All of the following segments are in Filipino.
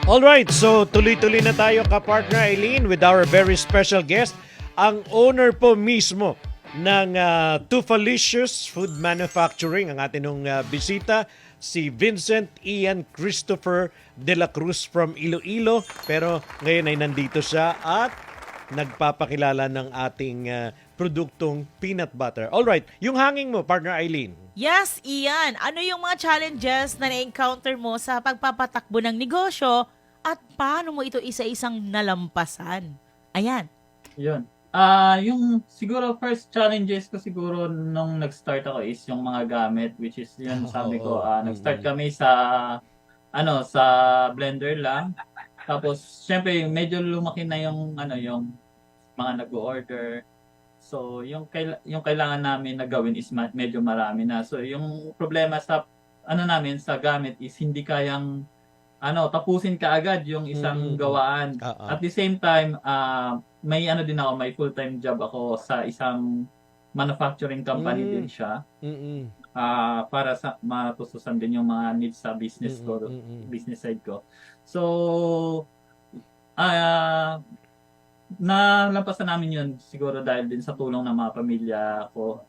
Alright, so tuloy-tuloy na tayo ka-partner Eileen with our very special guest, ang owner po mismo ng Tufalicious Food Manufacturing, ang ating bisita, si Vincent Ian Christopher de la Cruz from Iloilo. Pero ngayon ay nandito siya at nagpapakilala ng ating produktong peanut butter. Alright, yung hanging mo, partner Eileen. Yes, Ian. Ano yung mga challenges na na-encounter mo sa pagpapatakbo ng negosyo at paano mo ito isa-isang nalampasan? Ayan. Yun. Yung siguro first challenges ko siguro nung nag-start ako is yung mga gamit, which is yun sabi ko, nag-start kami sa sa blender lang. Tapos syempre medyo lumaki na yung yung mga nag-order. So yung kailangan namin na gawin is medyo marami na. So yung problema sa namin sa gamit is hindi kayang tapusin kaagad yung isang gawaan. At the same time, may din ako, may full-time job ako sa isang manufacturing company din siya. Para sa matustusan din yung mga needs sa business ko, business side ko. So, nalampasan namin yun siguro dahil din sa tulong ng mga pamilya ko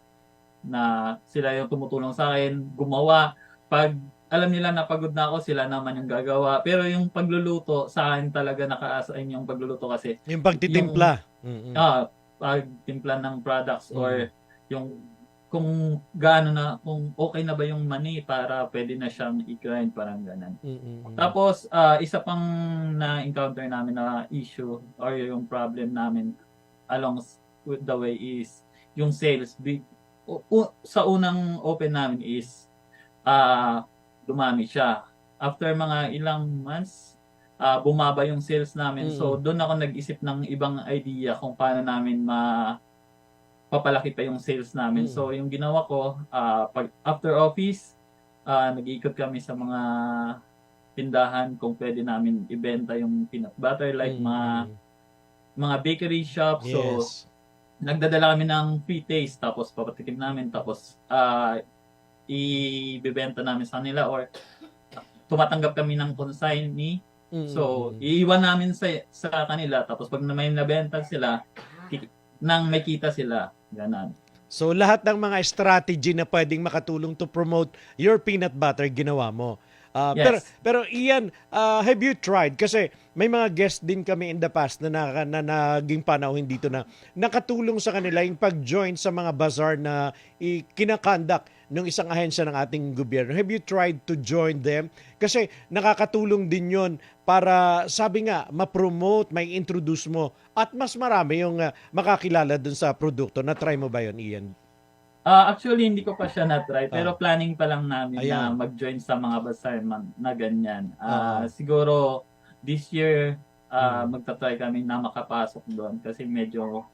na sila yung tumutulong sa akin, gumawa. Pag alam nila na pagod na ako, sila naman yung gagawa. Pero yung pagluluto, sa akin talaga naka-assign yung pagluluto kasi. Yung pagtitimpla. Pagtimpla ng products or yung kung gaano na, kung okay na ba yung mani para pwede na siyang i-grind, parang ganun. Tapos, isa pang na-encounter namin na issue or yung problem namin along with the way is yung sales. Sa unang open namin is dumami siya. After mga ilang months, bumaba yung sales namin. So, doon ako nag-isip ng ibang idea kung paano namin papalaki pa yung sales namin. So, yung ginawa ko, pag after office, nag-iikot kami sa mga tindahan kung pwede namin ibenta yung peanut butter like mga bakery shops. So, nagdadala kami ng free taste tapos papatikim namin tapos ibebenta namin sa kanila or tumatanggap kami ng consignee. So, iiwan namin sa kanila tapos pag may nabenta sila, nang may kita sila. Ganon. So lahat ng mga strategy na pwedeng makatulong to promote your peanut butter, ginawa mo. Yes. Pero Ian, have you tried? Kasi may mga guest din kami in the past na naging panahon dito na nakatulong sa kanila yung pag-join sa mga bazaar na kinakandak ng isang ahensya ng ating gobyerno. Have you tried to join them? Kasi nakakatulong din yon para, sabi nga, ma-promote, may introduce mo at mas marami yung makakilala dun sa produkto. Na-try mo ba yon, Ian? Actually, hindi ko pa siya na-try, pero planning pa lang namin na mag-join sa mga bazaar na ganyan. Siguro, this year, magta-try kami na makapasok doon kasi medyo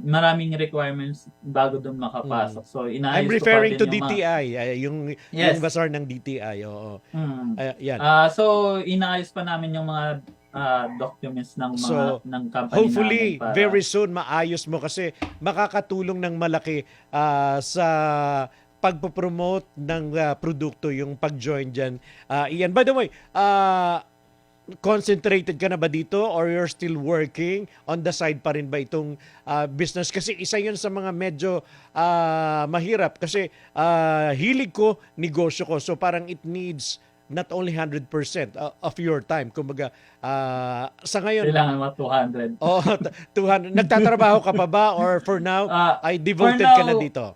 maraming requirements bago doon makapasok. So, inaayos I'm referring ko to pa din DTI, yung bazaar ng DTI. Oo. Yan. So, inaayos pa namin yung mga documents ng mga ng company hopefully, namin para very soon maayos mo kasi makakatulong ng malaki sa pagpopromote ng produkto yung pag-join dyan. Ian, by the way, concentrated ka na ba dito or you're still working on the side pa rin ba itong business? Kasi isa yun sa mga medyo mahirap kasi hilig ko, negosyo ko. So parang it needs not only 100% of your time. Kumbaga, sa ngayon... kailangan mo 200. Oh, 200. Nagtatrabaho ka pa ba or for now, ay devoted now, ka na dito?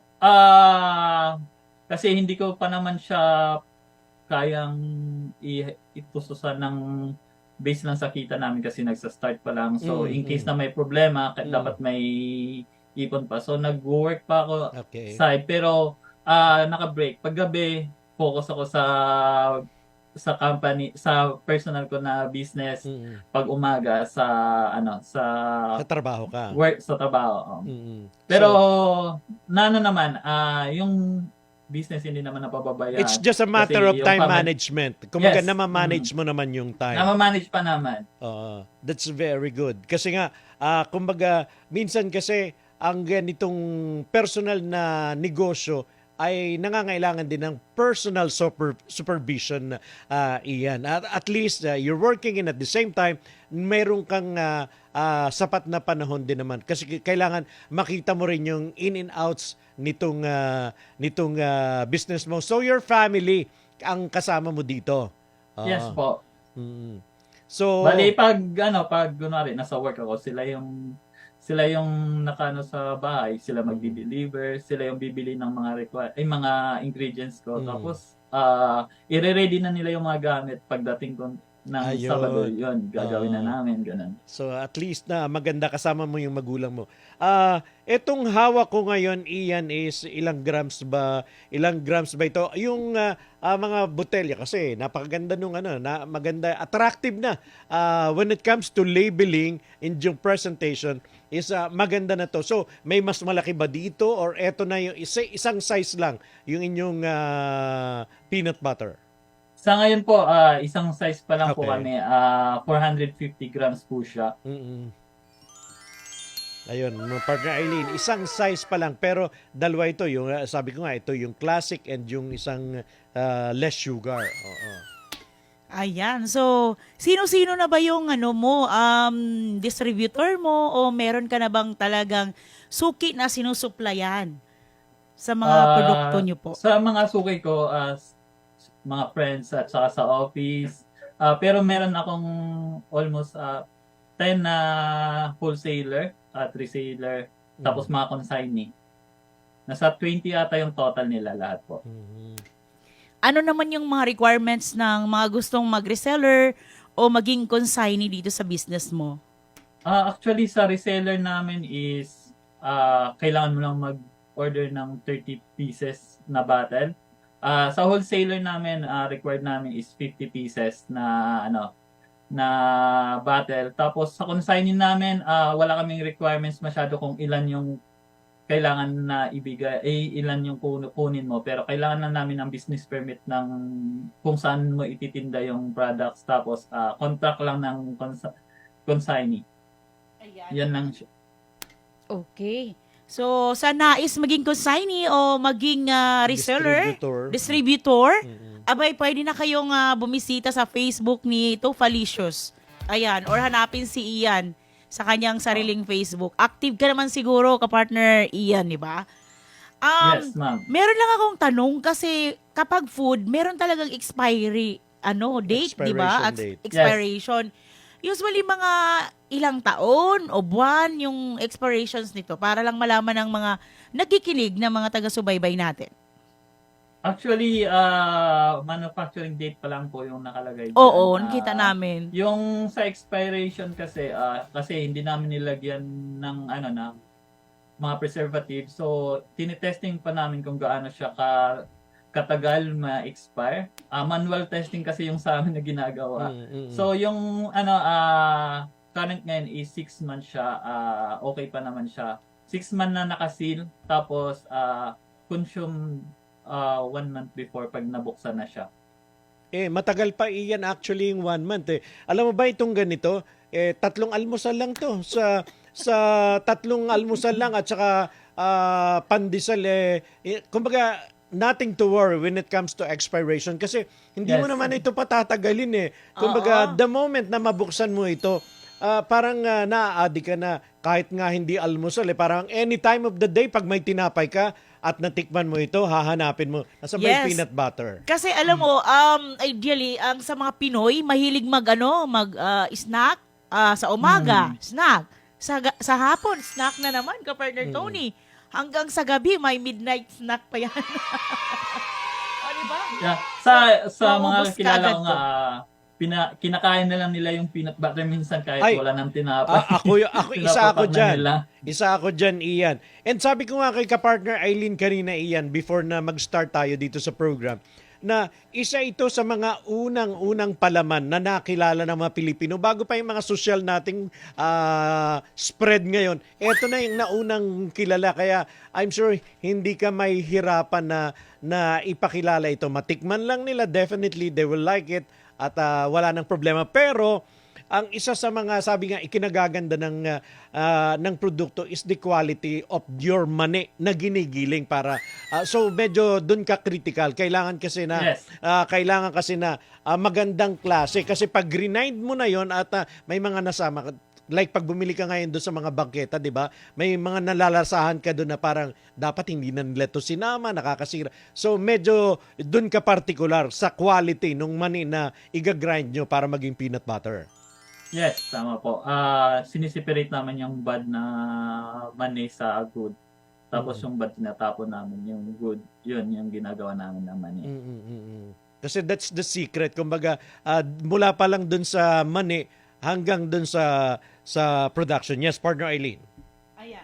Kasi hindi ko pa naman siya kayang itususan ng base lang sa kita namin kasi nagsa-start pa lang. So, in case na may problema, dapat may ipon pa. So, nag-work pa ako side. Pero, naka-break. Paggabi, focus ako sa company, sa personal ko na business. Pag umaga, sa trabaho ka. Work sa trabaho. Pero, naman, yung business hindi naman napapabayaan. It's just a matter of time management. Kumbaga, nama-manage mo naman yung time. Nama-manage pa naman. That's very good. Kasi nga, kumbaga, minsan kasi, ang ganitong personal na negosyo ay nangangailangan din ng personal supervision, Ian. At least you're working and at the same time, mayroon kang sapat na panahon din naman. Kasi kailangan makita mo rin yung in and outs nitong business mo. So your family ang kasama mo dito. Yes po. Mm. So, Bali, pag kunwari, nasa work ako, sila yung nakano sa bahay, sila magdi-deliver, sila yung bibili ng mga ingredients ko. Tapos, i-ready na nila yung mga gamit pagdating ko ng Ayun. Sabado. Yun, gagawin na namin, ganun. so at least na maganda kasama mo yung magulang mo. Etong hawak ko ngayon, Ian, is ilang grams ba ito? Yung mga botelya kasi napakaganda nung maganda, attractive na. When it comes to labeling in yung presentation is maganda na to. So may mas malaki ba dito or eto na yung isang size lang yung inyong peanut butter? Sa ngayon po, isang size pa lang po Okay. kami, 450 grams po siya. Mm-mm. Ayun, mga partner Eileen, isang size pa lang pero dalawa ito, yung sabi ko nga ito yung classic and yung isang less sugar. Oo. Ayan. So, sino-sino na ba yung distributor mo o meron ka na bang talagang suki na sinusuplayan sa mga produkto nyo po? Sa mga suki ko, mga friends at saka sa office. Pero meron akong almost 10 na wholesaler at reseller, tapos mga consignee. Nasa 20 ata yung total nila lahat po. Ano naman yung mga requirements ng mga gustong mag-reseller o maging consignee dito sa business mo? Actually, sa reseller namin is kailangan mo lang mag-order ng 30 pieces na bottle. Sa wholesaler namin, required namin is 50 pieces na bottle. Tapos sa consignee namin, wala kaming requirements masyado kung ilan yung kailangan na ibigay, ilan yung kunin mo. Pero kailangan lang namin ng business permit ng kung saan mo ititinda yung products. Tapos contract lang ng consignee. Yan lang siya. Okay. So, sa nais maging consignee o maging reseller, distributor, abay, pwede na kayong bumisita sa Facebook ni Tofalicious. Ayan, or hanapin si Ian sa kanyang sariling Facebook. Active ka naman siguro, kapartner Ian, di ba? Yes, ma'am. Meron lang akong tanong kasi kapag food, meron talagang expiry date, di ba? Expiration At date. expiration. Usually mga ilang taon o buwan yung expirations nito para lang malaman ng mga nagkikinig na mga taga-subaybay natin. Actually, manufacturing date pa lang po yung nakalagay dyan. Oo, nakita namin. Yung sa expiration kasi hindi namin nilagyan ng mga preservative. So, tinitesting pa namin kung gaano siya katagal ma-expire. Manual testing kasi yung sa amin na ginagawa. So, yung current ngayon is 6 months siya. Okay pa naman siya. 6 months na nakaseal. Tapos, consume 1 month before pag nabuksan na siya. Matagal pa iyan actually yung 1 month. Alam mo ba itong ganito? 3 almusal lang to. Sa 3 almusal lang at saka pandesal. Kumbaga, nothing to worry when it comes to expiration kasi hindi mo naman ito patatagalin . Kumbaga, the moment na mabuksan mo ito, parang na-addict ka na kahit nga hindi almusal. Parang any time of the day, pag may tinapay ka at natikman mo ito, hahanapin mo. Nasa may peanut butter. Kasi alam mo, ideally, sa mga Pinoy, mahilig snack sa umaga, snack. Sa hapon, snack na naman, ka-partner Tony. Hanggang sa gabi, may midnight snack pa yan. Diba? Yeah. Sa mga kilala ko nga, kinakain na lang nila yung peanut butter minsan kahit wala nang tinapay. Isa ako dyan, Ian. And sabi ko nga kay ka-partner Eileen kanina, Ian, before na mag-start tayo dito sa program, na isa ito sa mga unang-unang palaman na nakilala ng mga Pilipino bago pa yung mga social nating spread ngayon. Ito na yung naunang kilala. Kaya I'm sure hindi ka may hirapan na ipakilala ito. Matikman lang nila, definitely they will like it at wala nang problema. Pero ang isa sa mga sabi nga ikinagaganda ng produkto is the quality of your mani na ginigiling para so medyo doon ka critical. Kailangan kasi na Yes. magandang klase kasi pag grind mo na yon at may mga nasama like pag bumili ka ngayon doon sa mga bangketa, 'di ba? May mga nalalasahan ka doon na parang dapat hindi na nila to sinama, nakakasira. So medyo doon ka particular sa quality nung mani na iga-grind nyo para maging peanut butter. Yes, tama po. Sinisiperate naman yung bad na mani sa good. Tapos yung bad tinatapon namin, yung good, yun yung ginagawa namin na mani. Kasi that's the secret. Kumbaga, mula pa lang doon sa mani hanggang doon sa production. Yes, partner Eileen. Ayan.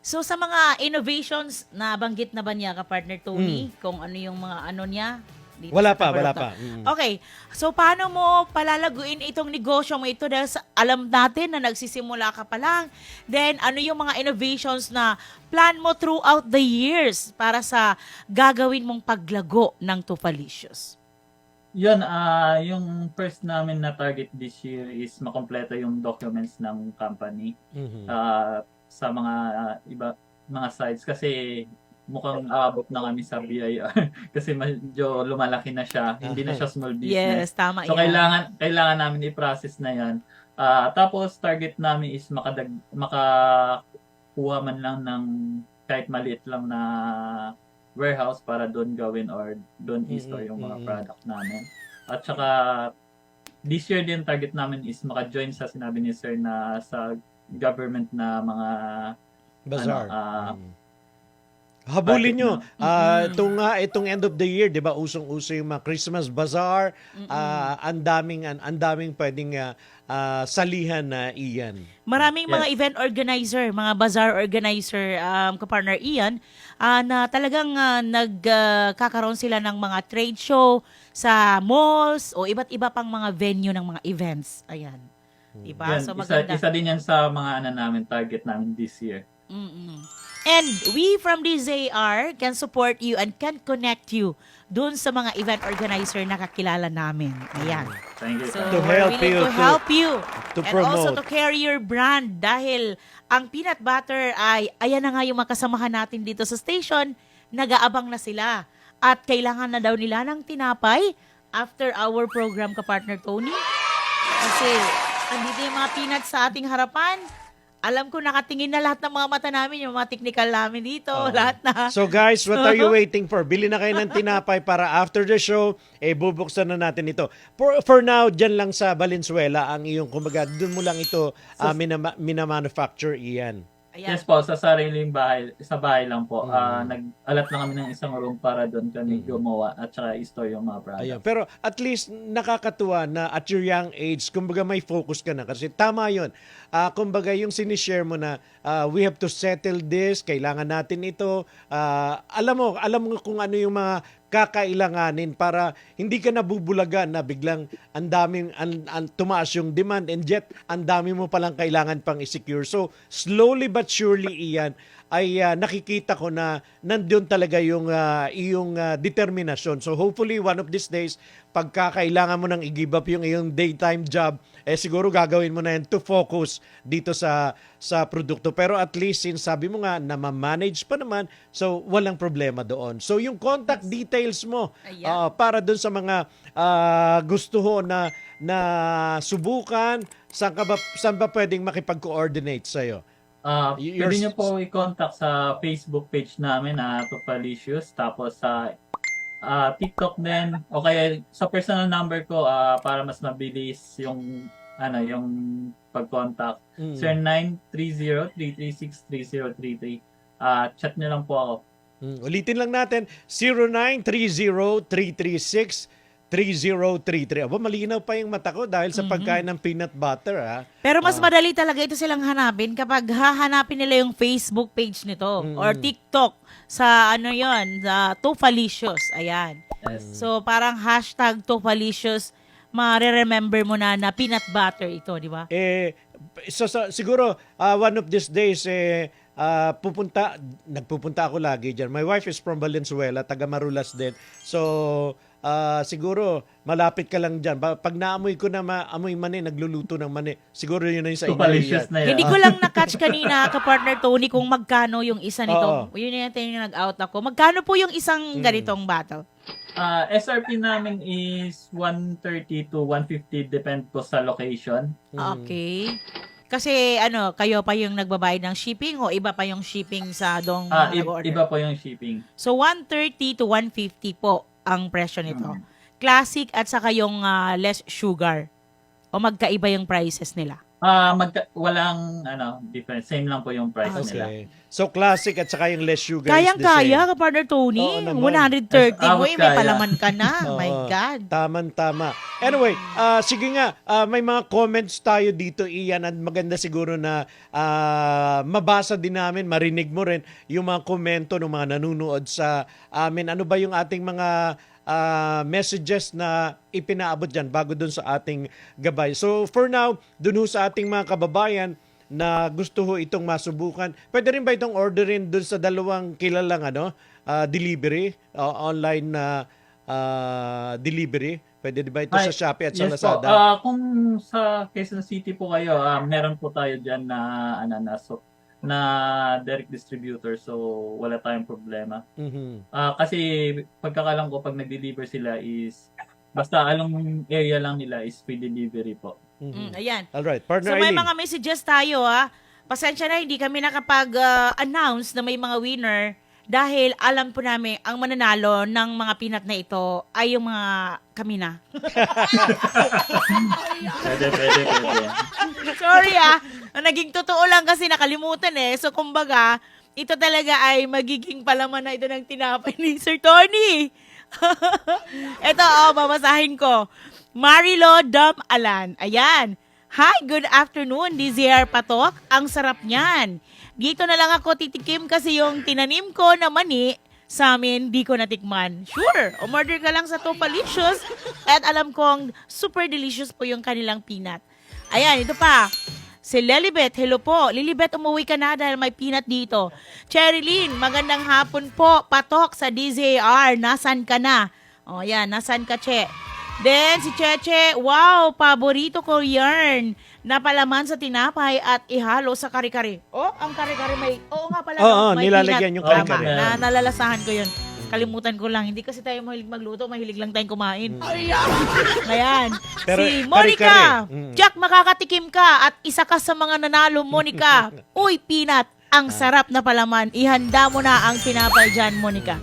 So sa mga innovations na banggit na ba niya ka partner Tony kung ano yung mga ano niya dito Wala sa pa. Tabarok? Okay. So paano mo palalaguin itong negosyo mo ito dahil alam natin na nagsisimula ka pa lang. Then ano yung mga innovations na plan mo throughout the years para sa gagawin mong paglago ng Tufalicious? Yun, yung first namin na target this year is makompleto yung documents ng company sa mga mga sites kasi mukhang aabot na kami sa BIR kasi medyo lumalaki na siya, hindi na siya small business. Yes, tama So yan. kailangan namin i-process na 'yan. Tapos target namin is makakuha man lang ng kahit maliit lang na warehouse para doon gawin or doon i-store yung mga product namin. At saka this year din target namin is maka-join sa sinabi ni Sir na sa government na mga Bazaar. budget Habulin nyo. na. Itong end of the year, 'di ba? Usong-uso yung mga Christmas bazaar. Ang daming pwedeng salihan na iyan. Maraming Yes. mga event organizer, mga bazaar organizer, kapartner Ian, na talagang nagkakaroon sila ng mga trade show sa malls o iba't iba pang mga venue ng mga events. Ayan. Diba? Yan, So maganda. isa din yan sa mga namin, target namin this year. And we from DZR can support you and can connect you dun sa mga event organizer na kakilala namin. Ayan. Thank you. So, To we're help willing you, to help you. to And also promote. to carry your brand dahil ang peanut butter ay, ayan na nga yung makasamahan natin dito sa station, nag-aabang na sila. At kailangan na daw nila ng tinapay after our program ka partner Tony. Kasi andito yung mga peanuts sa ating harapan. Alam ko nakatingin na lahat ng mga mata namin, yung mga technical namin dito, lahat na. So guys, what are you waiting for? Bili na kayo ng tinapay para after the show, bubuksan na natin ito. For now, dyan lang sa Valenzuela, ang iyong, kumbaga, doon mo lang ito minamanufacture, Ian. Ayan. Yes po, sa sariling bahay, sa bahay lang po. Nag-alat na kami ng isang room para doon kami gumawa at saka i-store yung mga products. Ayan. Pero at least nakakatuwa na at your young age, kumbaga may focus ka na. Kasi tama yun. Kumbaga yung sinishare mo na we have to settle this, kailangan natin ito. Alam mo kung ano yung mga kakailanganin para hindi ka nabubulagan na biglang ang daming tumaas yung demand and yet ang dami mo palang kailangan pang i-secure. So slowly but surely, Ian, ay nakikita ko na nandiyon talaga yung iyong determinasyon. So hopefully one of these days, pagka kailangan mo nang i-give up yung iyong daytime job, siguro gagawin mo na yan to focus dito sa produkto. Pero at least, since sabi mo nga, na ma-manage pa naman, so walang problema doon. So yung contact details mo, Ayan. para doon sa mga gusto ho na subukan, saan ba pwedeng makipag-coordinate sa'yo? Pwede nyo po i-contact sa Facebook page namin na Tufalicious, tapos sa TikTok din, o kaya sa personal number ko para mas mabilis yung pag-contact. Sir 930-336-3033. Chat nyo lang po ako. Ulitin lang natin, 0930-336-3033. Aba, malinaw pa yung mata ko dahil sa pagkain ng peanut butter, ha? Pero mas madali talaga ito silang hanapin kapag hahanapin nila yung Facebook page nito or TikTok sa sa Tufalicious. Ayan. Yes. So parang hashtag Tufalicious, mare-remember mo na peanut butter ito, di ba? Siguro, one of these days, nagpupunta ako lagi dyan. My wife is from Valenzuela, taga Marulas din. So, siguro malapit ka lang dyan. Pag naamoy ko na amoy mani, nagluluto ng mani, siguro yun na yung sa inyo. Tupalicious na yan. Hindi ko lang na-catch kanina, ka-partner Tony, kung magkano yung isa nito. Oo. Yun yung nag-out ako. Magkano po yung isang ganitong bottle? SRP namin is 130 to 150 depend po sa location. Okay. Kasi kayo pa yung nagbabayad ng shipping o iba pa yung shipping sa dong nag-order? Iba po yung shipping. So 130 to 150 po ang presyo nito. Classic at saka yung less sugar. O magkaiba yung prices nila? Walang difference. Same lang po yung price nila. Okay. So, classic at saka yung less sugar is the Kayang-kaya, same. ka-partner Tony. Oo naman. 130 mo, Abot may kaya. palaman ka na. Oo. My God. Tama. Anyway, sige nga, may mga comments tayo dito, Ian, at maganda siguro na mabasa din namin, marinig mo rin yung mga komento ng mga nanonood sa amin. Ano ba yung ating mga messages na ipinaabot dyan bago dun sa ating gabay. So for now, dun ho sa ating mga kababayan na gusto ho itong masubukan, pwede rin ba itong orderin dun sa dalawang kilalang delivery, online na delivery? Pwede ba ito sa Shopee at sa Yes Lazada? po. Kung sa Quezon City po kayo, meron po tayo dyan na direct distributor, so wala tayong problema. Mhm. Kasi pagkakalam ko pag nag-deliver sila is basta along area lang nila is free delivery po. Ayan. Alright, partner So may Eileen. mga messages tayo Pasensya na, hindi kami nakapag-announce na may mga winner dahil alam po namin ang mananalo ng mga peanut na ito ay yung mga kami na. Pwede. Sorry naging totoo lang kasi nakalimutan So kumbaga, ito talaga ay magiging palaman na ito ng tinapay ni Sir Tony. Ito babasahin ko. Marilo Dam Alan. Ayan. Hi, good afternoon, DZR Patok. Ang sarap niyan. Dito na lang ako titikim kasi yung tinanim ko na mani sa amin, di ko natikman. Sure, umorder ka lang sa Tupalicious at alam kong super delicious po yung kanilang peanut. Ayan, ito pa. Si Lilibet, hello po. Lilibet, umuwi ka na dahil may peanut dito. Cherilyn, magandang hapon po. Patok sa DZR, nasan ka na? O yan, nasan ka, Che? Then, si Cheche, wow, paborito ko yarn. Napalaman sa tinapay at ihalo sa kare-kare. Ang kare-kare oo nga pala. Oo, may nilalagyan peanut. yung kare-kare. Tama, nalalasahan ko yun. Kalimutan ko lang. Hindi kasi tayo mahilig magluto, mahilig lang tayong kumain. Ayan. Pero Si Monica, kare-kare. Jack, makakatikim ka at isa ka sa mga nanalo, Monica. Uy, peanut, ang sarap na palaman. Ihanda mo na ang tinapay dyan, Monica.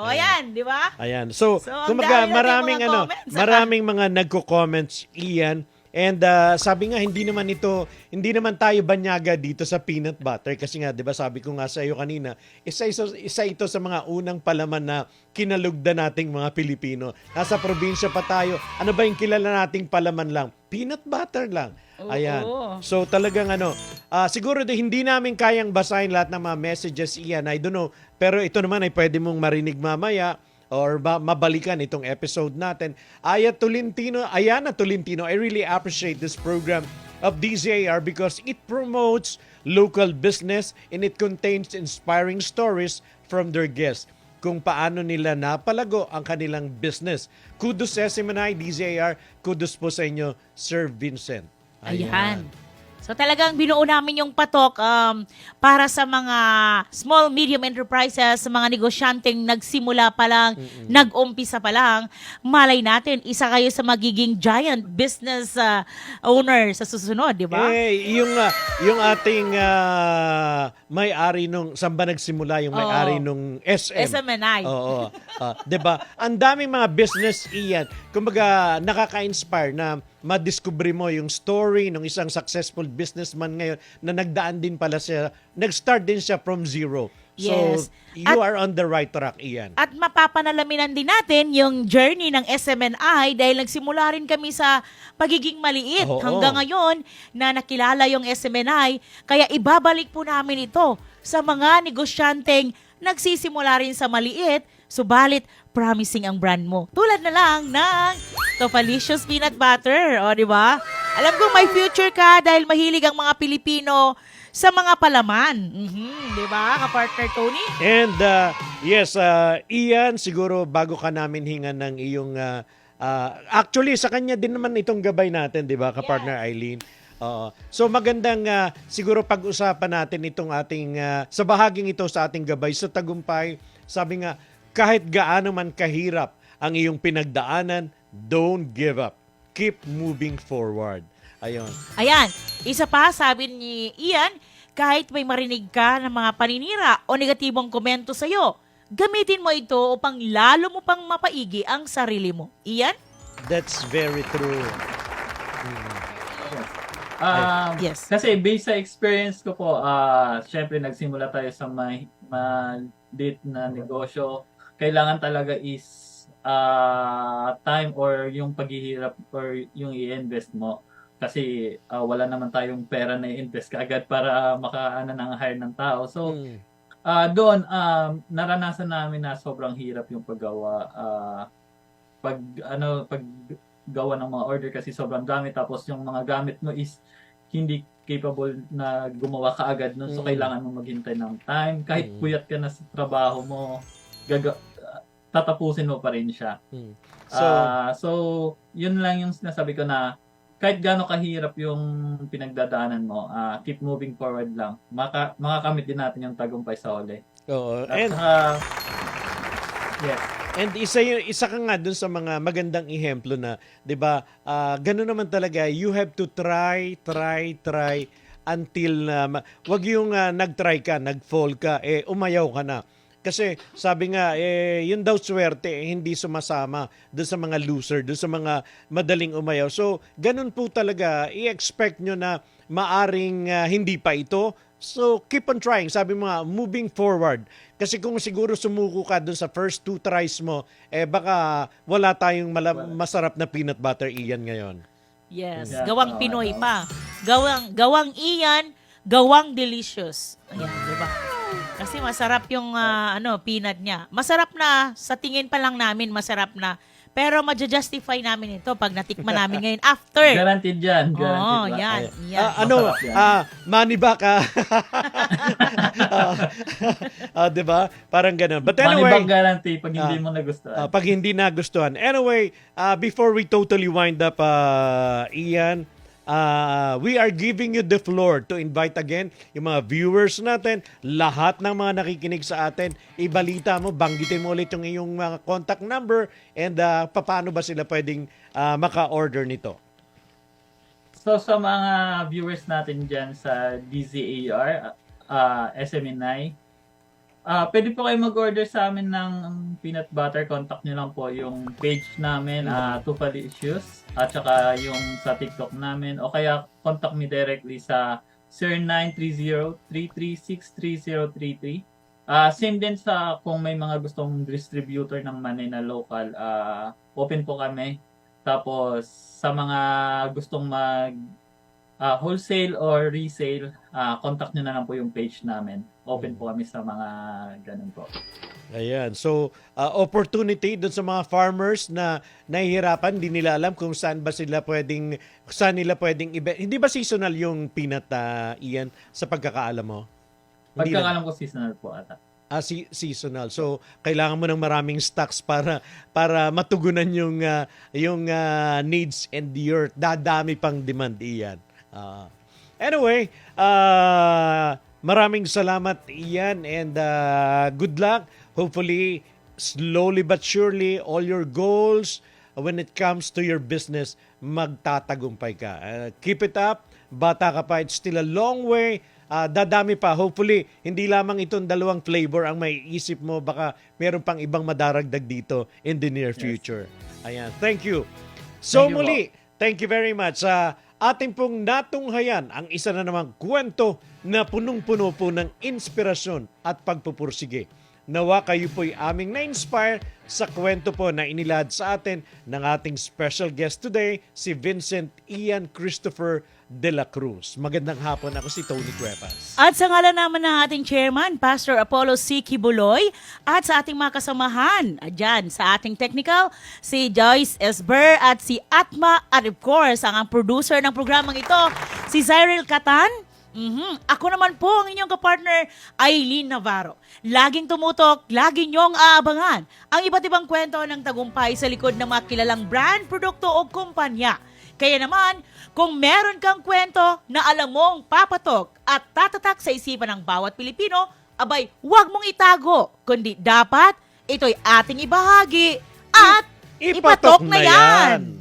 Ayan, di ba? Ayan. So ang kumbaga dami nating mga comments, maraming mga nagko-comments, Ian. And sabi nga hindi naman tayo banyaga dito sa peanut butter kasi nga 'di ba sabi ko nga sa iyo kanina, isa ito sa mga unang palaman na kinalugdan nating mga Pilipino. Nasa probinsya pa tayo. Ano ba yung kilala nating palaman lang? Peanut butter lang. Ayan. So talagang siguro hindi namin kayang basahin lahat ng mga messages, Ian. I don't know. Pero ito naman ay pwede mong marinig mamaya or mabalikan itong episode natin. Ayana Tolentino, I really appreciate this program of DZAR because it promotes local business and it contains inspiring stories from their guests kung paano nila napalago ang kanilang business. Kudos sa SMNI, DZAR. Kudos po sa inyo, Sir Vincent. Ayan. So talagang binuo namin yung patok para sa mga small, medium enterprises, sa mga negosyanteng nagsimula pa lang, nag-umpisa pa lang. Malay natin, isa kayo sa magiging giant business owner sa susunod, di ba? Yung ating may-ari nung, saan ba nagsimula yung may-ari nung SM? SMNI. Oo. 'Di ba? Ang daming mga business, Ian. Kumbaga nakaka-inspire na madiscover mo yung story ng isang successful businessman ngayon na nagdaan din pala siya, nag-start din siya from zero. Yes. So, you are on the right track, Ian. At mapapanalaminan din natin yung journey ng SMNI dahil nagsimula rin kami sa pagiging maliit Oo. hanggang ngayon na nakilala yung SMNI. Kaya ibabalik po namin ito sa mga negosyanteng nagsisimula rin sa maliit, subalit promising ang brand mo. Tulad na lang ng Tupalicious Peanut Butter. O, di ba? Alam ko may future ka dahil mahilig ang mga Pilipino sa mga palaman. Di ba, ka-partner Tony? And yes, Ian, siguro bago ka namin hingan ng iyong actually sa kanya din naman itong gabay natin, 'di ba, ka-partner Eileen? So magandang siguro pag-usapan natin itong ating sa bahaging ito sa ating gabay sa tagumpay. Sabi nga, kahit gaano man kahirap ang iyong pinagdaanan, don't give up. Keep moving forward. Ayun. Ayan, isa pa, sabi ni Ian, kahit may marinig ka ng mga paninira o negatibong komento sa'yo, gamitin mo ito upang lalo mo pang mapaigi ang sarili mo. Ian? That's very true. Yes. Kasi based sa experience ko po, syempre nagsimula tayo sa maliit na negosyo. Kailangan talaga is time or yung paghihirap or yung i-invest mo. Kasi wala naman tayong pera na i-invest kaagad para makaana ng hire ng tao. So, doon, naranasan namin na sobrang hirap yung paggawa. Paggawa ng mga order kasi sobrang dami. Tapos yung mga gamit mo is hindi capable na gumawa kaagad nun. So, kailangan mo maghintay ng time. Kahit puyat ka na sa trabaho mo, tatapusin mo pa rin siya. So, yun lang yung sinasabi ko na kahit gaano kahirap yung pinagdadaanan mo, keep moving forward lang. Makakamit din natin yung tagumpay sa huli. Oo. And, yes. And isa ka nga dun sa mga magandang ehemplo na, 'di ba? Ganun naman talaga, you have to try until wag yung nag-try ka, nag-fall ka, umayaw ka na. Kasi sabi nga, yun daw swerte, hindi sumasama doon sa mga loser, doon sa mga madaling umayaw. So, ganun po talaga, i-expect nyo na maaring hindi pa ito. So, keep on trying. Sabi mo nga, moving forward. Kasi kung siguro sumuko ka doon sa first 2 tries mo, baka wala tayong masarap na peanut butter Ian ngayon. Yes, Yeah. gawang Pinoy pa. Gawang Ian, gawang delicious. Ayan, di ba? Kasi masarap yung peanut niya. Masarap na, sa tingin pa lang namin, masarap na. Pero ma-justify namin ito pag natikman namin ngayon after. Guaranteed yan. Guaranteed ba? Yan. Masarap yan. Money back diba? Parang ganun. But Money anyway, back guarantee pag hindi mo nagustuhan. pag hindi nagustuhan. Anyway, before we totally wind up, Ian, we are giving you the floor to invite again yung mga viewers natin, lahat ng mga nakikinig sa atin, ibalita mo, banggitin mo ulit yung iyong mga contact number and paano ba sila pwedeng maka-order nito. So sa mga viewers natin dyan sa DZAR, SMNI, pwede po kayo mag-order sa amin ng peanut butter. Contact nyo lang po yung page namin, Tufalicious, at saka yung sa TikTok namin. O kaya contact me directly sa 0930-336-3033. Same din sa kung may mga gustong distributor ng money na local, open po kami. Tapos sa mga gustong mag wholesale or resale, contact nyo na lang po yung page namin. Open po kami sa mga ganun po. Ayan. So, opportunity doon sa mga farmers na nahihirapan, hindi nila alam kung saan nila pwedeng hindi ba seasonal yung peanut, Ian, sa pagkakaalam mo? Hindi Pagkakalam ko seasonal po ata. Seasonal. So, kailangan mo ng maraming stocks para matugunan yung needs and your dadami pang demand, Ian. Anyway, maraming salamat, Ian, and good luck. Hopefully, slowly but surely, all your goals when it comes to your business, magtatagumpay ka. Keep it up. Bata ka pa. It's still a long way. Dadami pa. Hopefully, hindi lamang itong 2 flavor ang may isip mo. Baka meron pang ibang madaragdag dito in the near future. Ayan. Thank you. So Thank you, muli, thank you very much. Ating pong natunghayan ang isa na namang kwento na punong-puno po ng inspirasyon at pagpupursige. Nawa kayo po'y aming na-inspire sa kwento po na inilad sa atin ng ating special guest today, si Vincent Ian Christopher de la Cruz. Magandang hapon, ako si Tony Cuevas. At sa ngalan naman ng ating chairman, Pastor Apollo C. Kibuloy, at sa ating mga kasamahan, dyan sa ating technical, si Joyce Esber at si Atma, at of course, ang producer ng programang ito, si Cyril Catan. Ako naman po ang inyong kapartner, Aileen Navarro. Laging tumutok, lagi niyong aabangan ang iba't ibang kwento ng tagumpay sa likod ng mga kilalang brand, produkto o kumpanya. Kaya naman, kung meron kang kwento na alam mong papatok at tatatak sa isipan ng bawat Pilipino, abay, huwag mong itago, kundi dapat ito'y ating ibahagi at ipatok na yan!